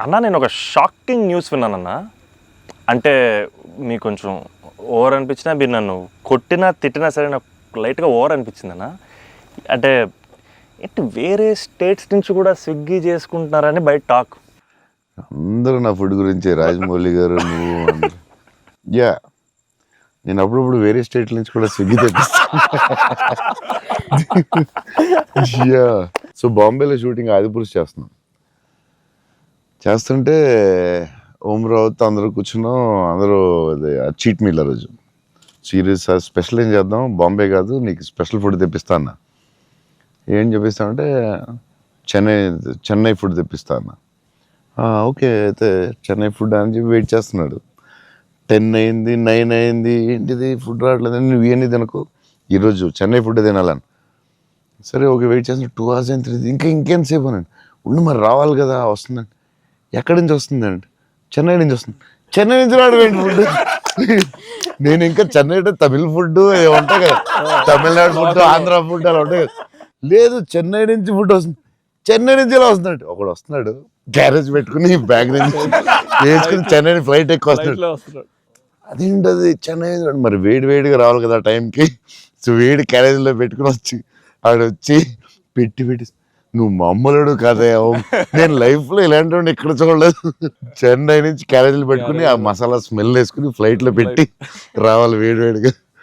అన్నా నేను ఒక షాకింగ్ న్యూస్ విన్నానన్నా. అంటే మీకు కొంచెం ఓవర్ అనిపించినా, మీరు నన్ను కొట్టినా తిట్టినా సరే నాకు లైట్గా ఓవర్ అనిపించిందన్నా. అంటే ఏంటి వేరే స్టేట్స్ నుంచి కూడా స్విగ్గీ చేసుకుంటున్నారని బయట టాక్. అందరూ నా ఫుడ్ గురించి రాజమౌళి గారు నువ్వు అందరూ. యా నేను అప్పుడప్పుడు వేరే స్టేట్ నుంచి కూడా స్విగ్గీ తెప్పిస్తాను. యా సో బాంబేలో షూటింగ్ ఆదిపురుష్ చేస్తుంటే ఓం రావుత్ అందరూ కూర్చున్నాం. అందరూ అదే చీట్ మీల్ ఆ రోజు సీరియస్ స్పెషల్ ఏం చేద్దాం, బాంబే కాదు నీకు స్పెషల్ ఫుడ్ తెప్పిస్తా అన్న. ఏం చెప్పిస్తానంటే చెన్నై ఫుడ్ తెప్పిస్తా అన్న. ఓకే అయితే చెన్నై ఫుడ్ అని చెప్పి వెయిట్ చేస్తున్నాడు. 10 అయింది, 9 అయింది, ఏంటిది ఫుడ్ రావట్లేదని. నువ్వు ఇవన్నీ తినకు, ఈరోజు చెన్నై ఫుడ్ తినాలని. సరే ఓకే వెయిట్ చేస్తున్నా. 2 hours అయింది, 3 ఇంకెంతసేపు అనండి. ఉండి మరి రావాలి కదా, వస్తుందండి. ఎక్కడి నుంచి వస్తుందండి? చెన్నై నుంచి వస్తుంది. చెన్నై నుంచి రావడం ఫుడ్. నేను ఇంకా చెన్నై అంటే తమిళ ఫుడ్ ఉంటాయి కదా, తమిళనాడు ఫుడ్, ఆంధ్ర ఫుడ్ అలా ఉంటాయి కదా. లేదు చెన్నై నుంచి ఫుడ్ వస్తుంది. చెన్నై నుంచి ఎలా వస్తున్నాడు? ఒకడు వస్తున్నాడు గ్యారేజ్ పెట్టుకుని బ్యాగ్ నుంచి వేసుకుని చెన్నై ఫ్లైట్ ఎక్కువ వస్తున్నాడు. అదేంటది చెన్నై మరి వేడిగా రావాలి కదా టైంకి. సో వేడి క్యారేజ్లో పెట్టుకుని వచ్చి పెట్టి నువ్వు మామూలుడు కదా, నేను లైఫ్లో ఇలాంటి వాడిని ఎక్కడ చూడలేదు. చెన్నై నుంచి క్యారేజీలు పెట్టుకుని ఆ మసాలా స్మెల్ వేసుకుని ఫ్లైట్లో పెట్టి రావాలి వేడిగా.